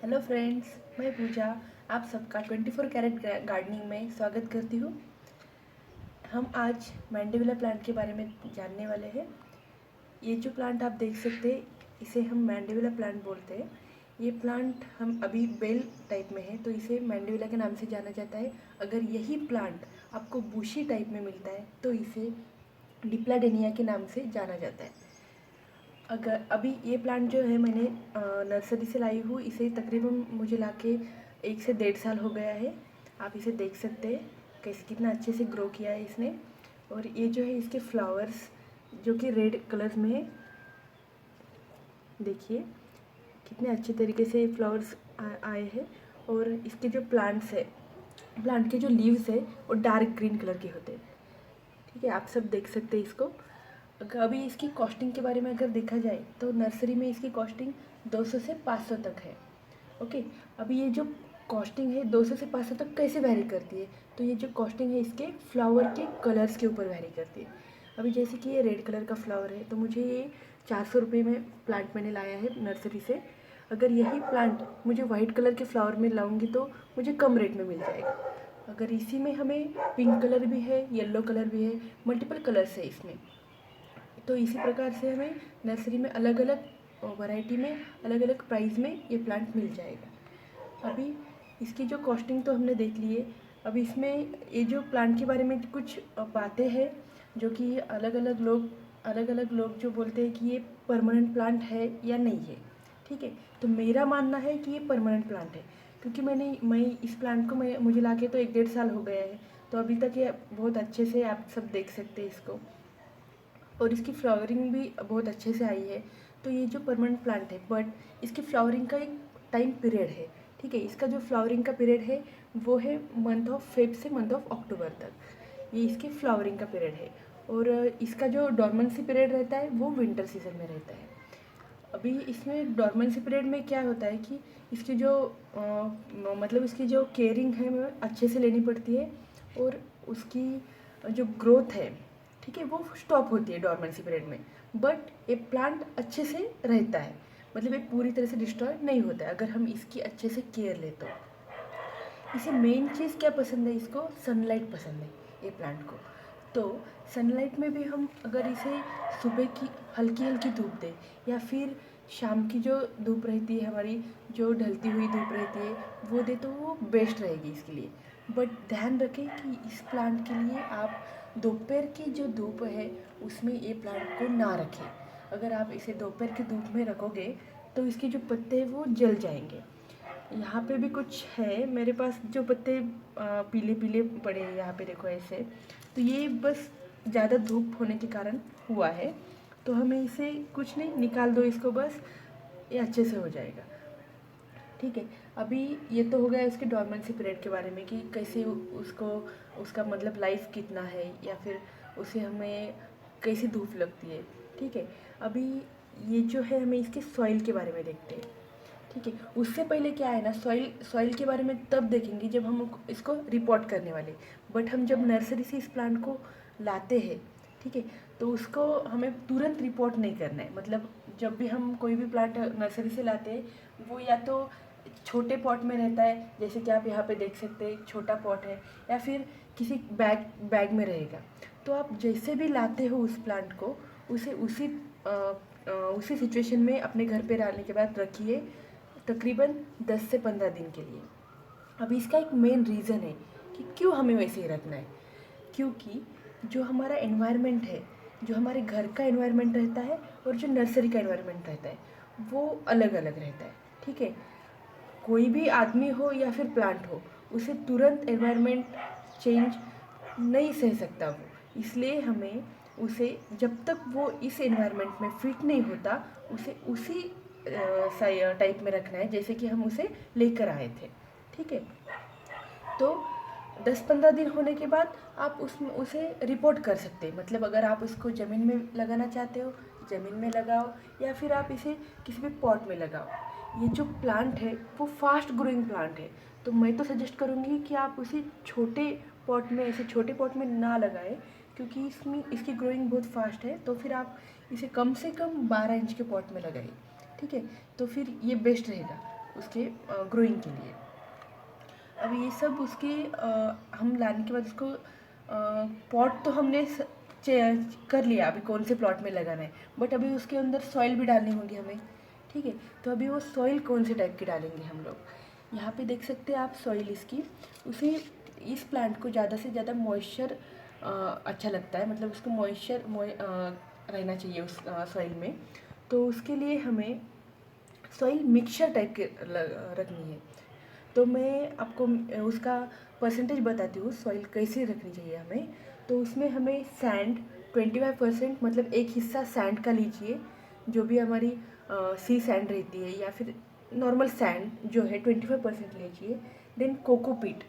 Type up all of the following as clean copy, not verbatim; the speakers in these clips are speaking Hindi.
हेलो फ्रेंड्स, मैं पूजा आप सबका 24 कैरेट गार्डनिंग में स्वागत करती हूँ। हम आज मैंडेविला प्लांट के बारे में जानने वाले हैं। ये जो प्लांट आप देख सकते हैं, इसे हम मैंडेविला प्लांट बोलते हैं। ये प्लांट हम अभी बेल टाइप में है, तो इसे मैंडेविला के नाम से जाना जाता है। अगर यही प्लांट आपको बुशी टाइप में मिलता है तो इसे डिप्लाडेनिया के नाम से जाना जाता है। अगर अभी ये प्लांट जो है मैंने नर्सरी से लाई हूँ, इसे तकरीबन मुझे लाके 1 से 1.5 साल हो गया है। आप इसे देख सकते हैं कैसे कितना अच्छे से ग्रो किया है इसने। और ये जो है इसके फ्लावर्स जो कि रेड कलर में है, देखिए कितने अच्छे तरीके से फ्लावर्स आए हैं। और इसके जो प्लांट्स है, प्लांट के जो लीव्स है वो डार्क ग्रीन कलर के होते हैं। ठीक है, आप सब देख सकते हैं इसको। अभी इसकी कॉस्टिंग के बारे में अगर देखा जाए तो नर्सरी में इसकी कॉस्टिंग 200 से 500 तक है। ओके, अभी ये जो कॉस्टिंग है 200 से 500 तक कैसे वैरी करती है, तो ये जो कॉस्टिंग है इसके फ्लावर के कलर्स के ऊपर वैरी करती है। अभी जैसे कि ये रेड कलर का फ्लावर है, तो मुझे ये 400 रुपये में प्लांट मैंने लाया है नर्सरी से। अगर यही प्लांट मुझे वाइट कलर के फ्लावर में लाऊंगी तो मुझे कम रेट में मिल जाएगा। अगर इसी में हमें पिंक कलर भी है, येलो कलर भी है, मल्टीपल कलर्स है इसमें, तो इसी प्रकार से हमें नर्सरी में अलग अलग वैरायटी में अलग अलग प्राइस में ये प्लांट मिल जाएगा। अभी इसकी जो कॉस्टिंग तो हमने देख ली है। अभी इसमें ये जो प्लांट के बारे में कुछ बातें हैं जो कि अलग अलग लोग जो बोलते हैं कि ये परमानेंट प्लांट है या नहीं है। ठीक है, तो मेरा मानना है कि ये परमानेंट प्लांट है, क्योंकि मैं इस प्लांट को मुझे लाके तो 1 डेढ़ साल हो गया है। तो अभी तक ये बहुत अच्छे से आप सब देख सकते हैं इसको, और इसकी फ्लावरिंग भी बहुत अच्छे से आई है। तो ये जो परमानेंट प्लांट है, बट इसकी फ्लावरिंग का एक टाइम पीरियड है। ठीक है, इसका जो फ्लावरिंग का पीरियड है वो है मंथ ऑफ फेब से मंथ ऑफ अक्टूबर तक, ये इसकी फ्लावरिंग का पीरियड है। और इसका जो डॉर्मेंसी पीरियड रहता है वो विंटर सीजन में रहता है। अभी इसमें डॉर्मेंसी पीरियड में क्या होता है कि इसकी जो मतलब इसकी जो केयरिंग है वो अच्छे से लेनी पड़ती है, और उसकी जो ग्रोथ है, ठीक है, वो स्टॉप होती है डॉर्मेंसी पीरियड में। बट ये प्लांट अच्छे से रहता है, मतलब ये पूरी तरह से डिस्ट्रॉय नहीं होता है अगर हम इसकी अच्छे से केयर ले तो। इसे मेन चीज़ क्या पसंद है, इसको सनलाइट पसंद है ये प्लांट को। तो सनलाइट में भी हम अगर इसे सुबह की हल्की हल्की धूप दें, या फिर शाम की जो धूप रहती है हमारी, जो ढलती हुई धूप रहती है, वो दे तो वो बेस्ट रहेगी इसके लिए। बट ध्यान रखें कि इस प्लांट के लिए आप दोपहर की जो धूप है उसमें ये प्लांट को ना रखें। अगर आप इसे दोपहर की धूप में रखोगे तो इसके जो पत्ते हैं वो जल जाएंगे। यहाँ पे भी कुछ है मेरे पास जो पत्ते पीले पीले पड़े हैं, यहाँ पे देखो ऐसे। तो ये बस ज़्यादा धूप होने के कारण हुआ है। तो हमें इसे कुछ नहीं, निकाल दो इसको बस, ये अच्छे से हो जाएगा। ठीक है, अभी ये तो हो गया इसके डॉर्मेंसी पीरियड के बारे में कि कैसे उसको, उसका मतलब लाइफ कितना है, या फिर उसे हमें कैसी धूप लगती है। ठीक है, अभी ये जो है हमें इसके सॉइल के बारे में देखते हैं। ठीक है, उससे पहले क्या है ना, सॉइल सॉइल के बारे में तब देखेंगे जब हम इसको रिपोर्ट करने वाले। बट हम जब नर्सरी से इस प्लांट को लाते हैं, ठीक है, तो उसको हमें तुरंत रिपोर्ट नहीं करना है। मतलब जब भी हम कोई भी प्लांट नर्सरी से लाते हैं वो या तो छोटे पॉट में रहता है, जैसे कि आप यहाँ पे देख सकते हैं छोटा पॉट है, या फिर किसी बैग बैग में रहेगा। तो आप जैसे भी लाते हो उस प्लांट को, उसे उसी सिचुएशन में अपने घर पे डालने के बाद रखिए तकरीबन 10 से 15 दिन के लिए। अभी इसका एक मेन रीज़न है कि क्यों हमें वैसे ही रखना है, क्योंकि जो हमारा एनवायरनमेंट है, जो हमारे घर का एनवायरनमेंट रहता है और जो नर्सरी का एनवायरनमेंट रहता है वो अलग अलग रहता है। ठीक है, कोई भी आदमी हो या फिर प्लांट हो, उसे तुरंत एनवायरनमेंट चेंज नहीं सह सकता वो। इसलिए हमें उसे जब तक वो इस एनवायरनमेंट में फिट नहीं होता, उसे उसी टाइप में रखना है जैसे कि हम उसे लेकर आए थे। ठीक है, तो 10-15 दिन होने के बाद आप उसे रिपोर्ट कर सकते हैं। मतलब अगर आप उसको ज़मीन में लगाना चाहते हो, ज़मीन में लगाओ, या फिर आप इसे किसी भी पॉट में लगाओ। ये जो प्लांट है वो फास्ट ग्रोइंग प्लांट है, तो मैं तो सजेस्ट करूँगी कि आप उसे छोटे पॉट में, ऐसे छोटे पॉट में ना लगाएं, क्योंकि इसमें इसकी ग्रोइंग बहुत फास्ट है। तो फिर आप इसे कम से कम 12 इंच के पॉट में लगाइए। ठीक है, तो फिर ये बेस्ट रहेगा। उसके ग्रोइंग के लिए। अब ये सब उसके हम लाने के बाद उसको पॉट तो हमने कर लिया अभी कौन से प्लॉट में लगाना है, बट अभी उसके अंदर सॉइल भी डालनी होगी हमें, ठीक है। तो अभी वो सॉइल कौन से टाइप की डालेंगे हम लोग, यहाँ पे देख सकते हैं आप सॉइल इसकी, उसे इस प्लांट को ज़्यादा से ज़्यादा मॉइस्चर अच्छा लगता है, मतलब उसको मॉइस्चर रहना चाहिए उस सॉइल में। तो उसके लिए हमें सॉइल मिक्सचर टाइप के रखनी है। तो मैं आपको उसका परसेंटेज बताती हूँ सॉइल कैसे रखनी चाहिए हमें। तो उसमें हमें सैंड 25%, मतलब एक हिस्सा सैंड का लीजिए, जो भी हमारी सी सैंड रहती है या फिर नॉर्मल सैंड जो है 25% लीजिए। देन कोकोपीट,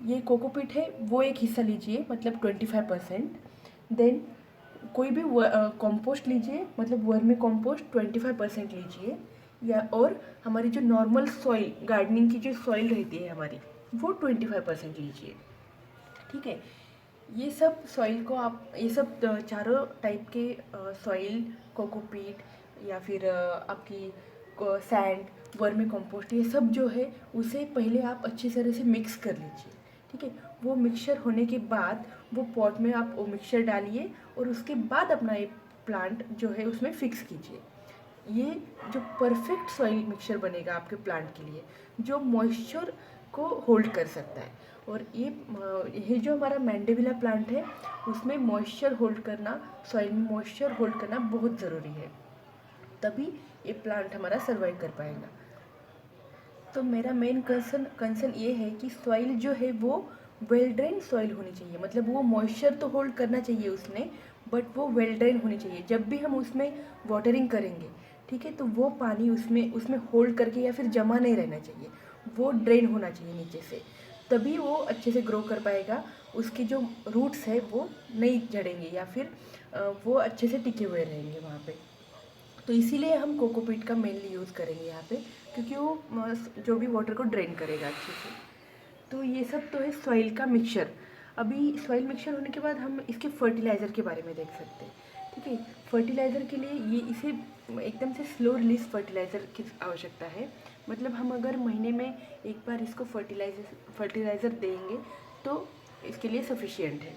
ये कोकोपीट है वो एक हिस्सा लीजिए, मतलब 25%। देन कोई भी कंपोस्ट लीजिए, मतलब वर्मी कंपोस्ट 25% लीजिए, या और हमारी जो नॉर्मल सॉइल गार्डनिंग की जो सॉइल रहती है हमारी, वो 25% लीजिए, ठीक है। ये सब सॉइल को आप, ये सब चारों टाइप के सॉइल, कोकोपीट या फिर आपकी सैंड, वर्मी कंपोस्ट, ये सब जो है उसे पहले आप अच्छी तरह से मिक्स कर लीजिए, ठीक है। वो मिक्सचर होने के बाद वो पॉट में आप वो मिक्सचर डालिए और उसके बाद अपना ये प्लांट जो है उसमें फिक्स कीजिए। ये जो परफेक्ट सॉइल मिक्सचर बनेगा आपके प्लांट के लिए, जो मॉइस्चर को होल्ड कर सकता है। और ये जो हमारा मैंडेविला प्लांट है उसमें मॉइस्चर होल्ड करना, सॉइल में मॉइस्चर होल्ड करना बहुत ज़रूरी है, तभी ये प्लांट हमारा सर्वाइव कर पाएगा। तो मेरा मेन कंसर्न ये है कि सॉइल जो है वो वेल ड्रेन सॉइल होनी चाहिए, मतलब वो मॉइस्चर तो होल्ड करना चाहिए उसने, बट वो वेल ड्रेन होनी चाहिए। जब भी हम उसमें वाटरिंग करेंगे, ठीक है, तो वो पानी उसमें उसमें होल्ड करके या फिर जमा नहीं रहना चाहिए, वो ड्रेन होना चाहिए नीचे से, तभी वो अच्छे से ग्रो कर पाएगा। उसकी जो रूट्स है वो नहीं झड़ेंगे या फिर वो अच्छे से टिके हुए रहेंगे वहाँ पे। तो इसीलिए हम कोकोपीट का मेनली यूज़ करेंगे यहाँ पे, क्योंकि वो जो भी वाटर को ड्रेन करेगा अच्छे से। तो ये सब तो है सॉइल का मिक्सचर। अभी सॉइल मिक्सचर होने के बाद हम इसके फर्टिलाइज़र के बारे में देख सकते हैं, ठीक है। फर्टिलाइज़र के लिए ये इसे एकदम से स्लो रिलीज फर्टिलाइज़र की आवश्यकता है, मतलब हम अगर महीने में एक बार इसको फर्टिलाइज़र देंगे तो इसके लिए सफिशियंट है।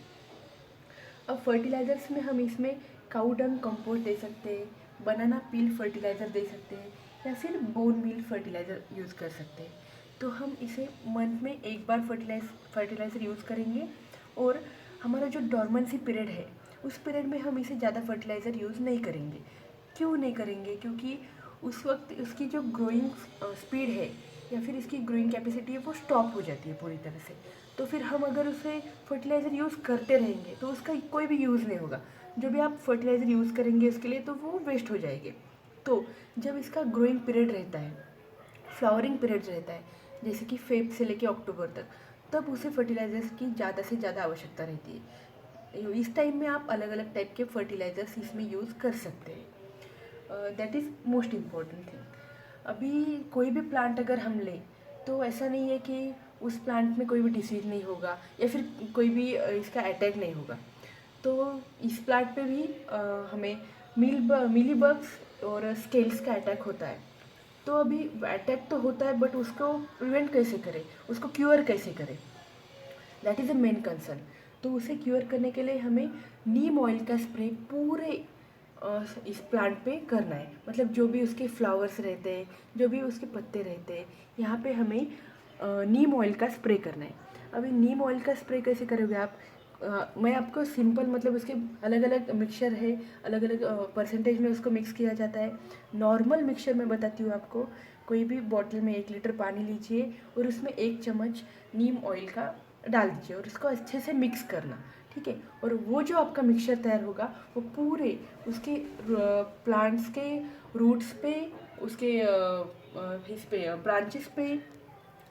अब फर्टिलाइज़र्स में हम इसमें काऊ डंग कंपोस्ट दे सकते हैं, बनाना पील फर्टिलाइज़र दे सकते हैं, या फिर बोन मील फर्टिलाइज़र यूज़ कर सकते हैं। तो हम इसे मंथ में एक बार फर्टिलाइज़र यूज़ करेंगे, और हमारा जो डॉर्मेंसी पीरियड है उस पीरियड में हम इसे ज़्यादा फर्टिलाइज़र यूज़ नहीं करेंगे। क्यों नहीं करेंगे? क्योंकि उस वक्त उसकी जो ग्रोइंग स्पीड है या फिर इसकी ग्रोइंग कैपेसिटी है वो स्टॉप हो जाती है पूरी तरह से। तो फिर हम अगर उसे फर्टिलाइज़र यूज़ करते रहेंगे तो उसका कोई भी यूज़ नहीं होगा। जो भी आप फर्टिलाइज़र यूज़ करेंगे उसके लिए तो वो वेस्ट हो जाएंगे। तो जब इसका ग्रोइंग पीरियड रहता है, फ्लावरिंग पीरियड रहता है, जैसे कि फेब से लेके अक्टूबर तक, तब उसे फर्टिलाइज़र्स की ज़्यादा से ज़्यादा आवश्यकता रहती है। इस टाइम में आप अलग अलग टाइप के फर्टिलाइज़र्स इसमें यूज़ कर सकते हैं। That is most important thing. अभी कोई भी प्लांट अगर हम लें तो ऐसा नहीं है कि उस प्लांट में कोई भी डिसीज नहीं होगा या फिर कोई भी इसका अटैक नहीं होगा। तो इस प्लांट पे भी हमें मिली बग्स और स्केल्स का अटैक होता है। तो अभी अटैक तो होता है, बट उसको प्रिवेंट कैसे करें, उसको क्योर कैसे करें, that is a main concern. तो उसे क्योर करने के लिए हमें नीम ऑयल का स्प्रे पूरे इस प्लांट पे करना है, मतलब जो भी उसके फ्लावर्स रहते हैं, जो भी उसके पत्ते रहते हैं, यहाँ पे हमें नीम ऑयल का स्प्रे करना है। अभी नीम ऑयल का स्प्रे कैसे करोगे आप? मैं आपको सिंपल, मतलब उसके अलग अलग मिक्सचर है, अलग अलग परसेंटेज में उसको मिक्स किया जाता है। नॉर्मल मिक्सचर मैं बताती हूँ आपको। कोई भी बॉटल में 1 लीटर पानी लीजिए और उसमें 1 चम्मच नीम ऑयल का डाल दीजिए और इसको अच्छे से मिक्स करना, ठीक है। और वो जो आपका मिक्सचर तैयार होगा वो पूरे उसके प्लांट्स के रूट्स पे, उसके इस पे ब्रांचेस पे,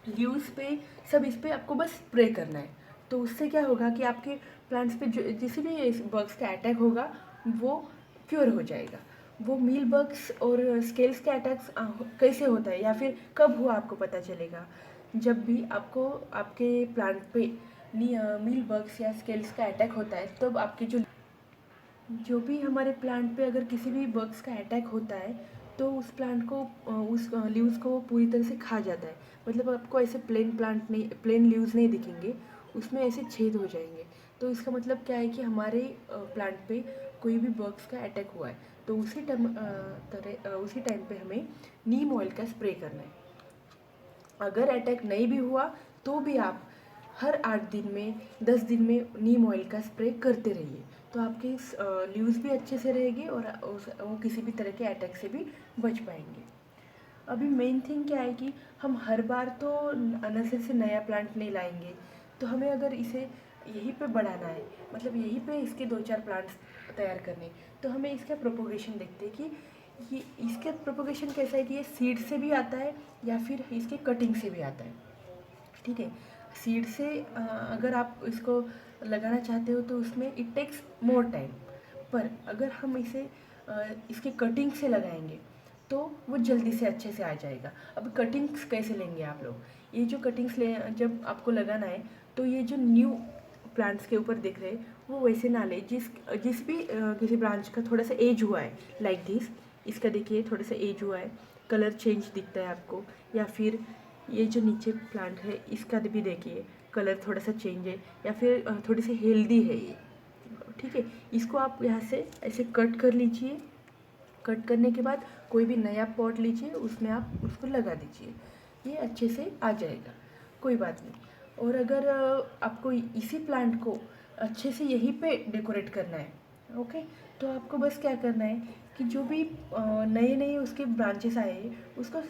लीव्स पे, सब इस पे आपको बस स्प्रे करना है। तो उससे क्या होगा कि आपके प्लांट्स पे जो जिस भी बग्स का अटैक होगा वो क्योर हो जाएगा। वो मील बग्स और स्केल्स के अटैक्स कैसे होता है या फिर कब हुआ आपको पता चलेगा, जब भी आपको आपके प्लांट पे मील बग्स या स्केल्स का अटैक होता है, तब आपके जो भी हमारे प्लांट पे अगर किसी भी बग्स का अटैक होता है तो उस प्लांट को उस लीव्स को वो पूरी तरह से खा जाता है। मतलब आपको ऐसे प्लेन प्लांट नहीं, प्लेन लीव्स नहीं दिखेंगे, उसमें ऐसे छेद हो जाएंगे। तो इसका मतलब क्या है कि हमारे प्लांट पे कोई भी बग्स का अटैक हुआ है, तो उसी टाइम पे हमें नीम ऑयल का स्प्रे करना है। अगर अटैक नहीं भी हुआ तो भी आप हर 8 दिन में 10 दिन में नीम ऑयल का स्प्रे करते रहिए, तो आपके लीव्स भी अच्छे से रहेगी और वो किसी भी तरह के अटैक से भी बच पाएंगे। अभी मेन थिंग क्या है कि हम हर बार तो नर्सरी से नया प्लांट नहीं लाएंगे, तो हमें अगर इसे यहीं पे बढ़ाना है, मतलब यहीं पे इसके 2-4 प्लांट्स तैयार करने, तो हमें इसका प्रोपोगेशन देखते हैं कि ये इसका प्रोपोगेशन कैसा है कि ये सीड से भी आता है या फिर इसके कटिंग से भी आता है। ठीक है, सीड से अगर आप इसको लगाना चाहते हो तो उसमें इट टेक्स मोर टाइम, पर अगर हम इसे इसके कटिंग से लगाएंगे तो वो जल्दी से अच्छे से आ जाएगा। अब कटिंग्स कैसे लेंगे आप लोग, ये जो कटिंग्स ले जब आपको लगाना है तो ये जो न्यू प्लांट्स के ऊपर दिख रहे हैं वो वैसे ना ले, जिस भी किसी ब्रांच का थोड़ा सा एज हुआ है लाइक दिस, इसका देखिए थोड़ा सा एज हुआ है, कलर चेंज दिखता है आपको, या फिर ये जो नीचे प्लांट है इसका भी देखिए कलर थोड़ा सा चेंज है, या फिर थोड़ी सी हेल्दी है ये। ठीक है, इसको आप यहाँ से ऐसे कट कर लीजिए। कट करने के बाद कोई भी नया पॉट लीजिए, उसमें आप उसको लगा दीजिए, ये अच्छे से आ जाएगा, कोई बात नहीं। और अगर आपको इसी प्लांट को अच्छे से यहीं पे डेकोरेट करना है, ओके, तो आपको बस क्या करना है कि जो भी नए नए उसके ब्रांचेस आए हैं उसको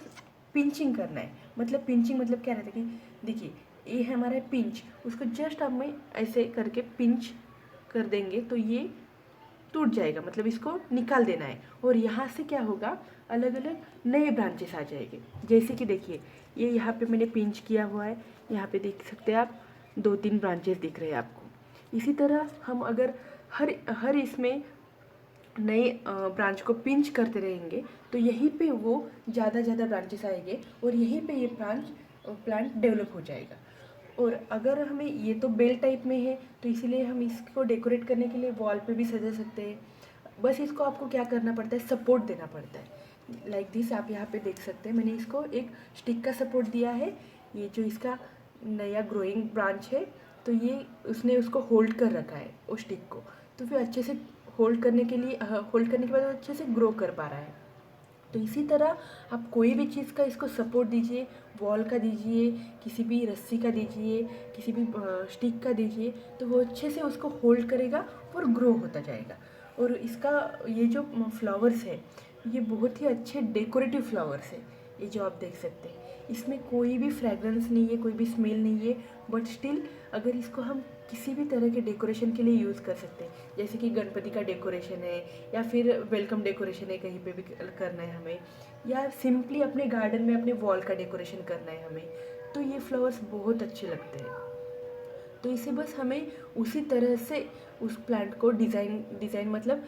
पिंचिंग करना है। मतलब पिंचिंग मतलब क्या रहता है कि देखिए ये है हमारा पिंच, उसको जस्ट हमें ऐसे करके पिंच कर देंगे तो ये टूट जाएगा, मतलब इसको निकाल देना है। और यहाँ से क्या होगा, अलग अलग नए ब्रांचेस आ जाएंगे। जैसे कि देखिए ये यहाँ पे मैंने पिंच किया हुआ है, यहाँ पे देख सकते हैं आप 2-3 ब्रांचेस दिख रहे हैं आपको। इसी तरह हम अगर हर इसमें नए ब्रांच को पिंच करते रहेंगे तो यहीं पे वो ज़्यादा ब्रांचेस आएंगे और यहीं पे ये प्लांट डेवलप हो जाएगा। और अगर हमें ये तो बेल टाइप में है तो इसीलिए हम इसको डेकोरेट करने के लिए वॉल पे भी सजा सकते हैं। बस इसको आपको क्या करना पड़ता है, सपोर्ट देना पड़ता है। लाइक दिस आप यहाँ पे देख सकते हैं, मैंने इसको एक स्टिक का सपोर्ट दिया है। ये जो इसका नया ग्रोइंग ब्रांच है तो ये उसने उसको होल्ड कर रखा है उस स्टिक को, तो फिर अच्छे से होल्ड करने के बाद वो अच्छे से ग्रो कर पा रहा है। तो इसी तरह आप कोई भी चीज़ का इसको सपोर्ट दीजिए, वॉल का दीजिए, किसी भी रस्सी का दीजिए, किसी भी स्टिक का दीजिए, तो वो अच्छे से उसको होल्ड करेगा और ग्रो होता जाएगा। और इसका ये जो फ्लावर्स है ये बहुत ही अच्छे डेकोरेटिव फ्लावर्स है। ये जो आप देख सकते हैं इसमें कोई भी फ्रेगरेंस नहीं है, कोई भी स्मेल नहीं है, बट स्टिल अगर इसको हम किसी भी तरह के डेकोरेशन के लिए यूज़ कर सकते हैं, जैसे कि गणपति का डेकोरेशन है या फिर वेलकम डेकोरेशन है, कहीं पे भी करना है हमें, या सिंपली अपने गार्डन में अपने वॉल का डेकोरेशन करना है हमें, तो ये फ्लावर्स बहुत अच्छे लगते हैं। तो इसे बस हमें उसी तरह से उस प्लांट को डिज़ाइन मतलब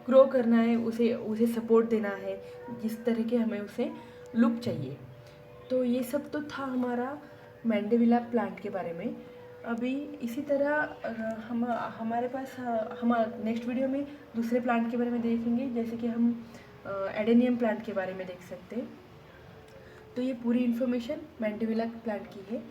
ग्रो करना है, उसे उसे सपोर्ट देना है जिस तरह के हमें उसे लुक चाहिए। तो ये सब तो था हमारा मैंडेविला प्लांट के बारे में। अभी इसी तरह हम हमारे पास हम नेक्स्ट वीडियो में दूसरे प्लांट के बारे में देखेंगे, जैसे कि हम एडेनियम प्लांट के बारे में देख सकते हैं। तो ये पूरी इन्फॉर्मेशन मैंडेविला प्लांट की है।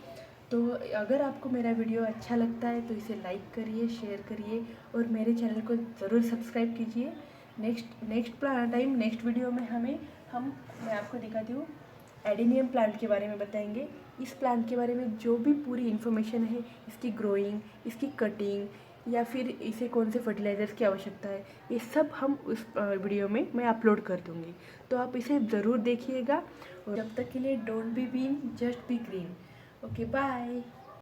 तो अगर आपको मेरा वीडियो अच्छा लगता है तो इसे लाइक करिए, शेयर करिए और मेरे चैनल को ज़रूर सब्सक्राइब कीजिए। नेक्स्ट वीडियो में मैं आपको दिखाती हूँ एडेनियम प्लांट के बारे में बताएंगे। इस प्लांट के बारे में जो भी पूरी इन्फॉर्मेशन है, इसकी ग्रोइंग, इसकी कटिंग या फिर इसे कौन से फर्टिलाइज़र्स की आवश्यकता है, ये सब हम उस वीडियो में मैं अपलोड कर दूँगी। तो आप इसे ज़रूर देखिएगा और जब तक के लिए don't be bean, just be green. Okay, bye.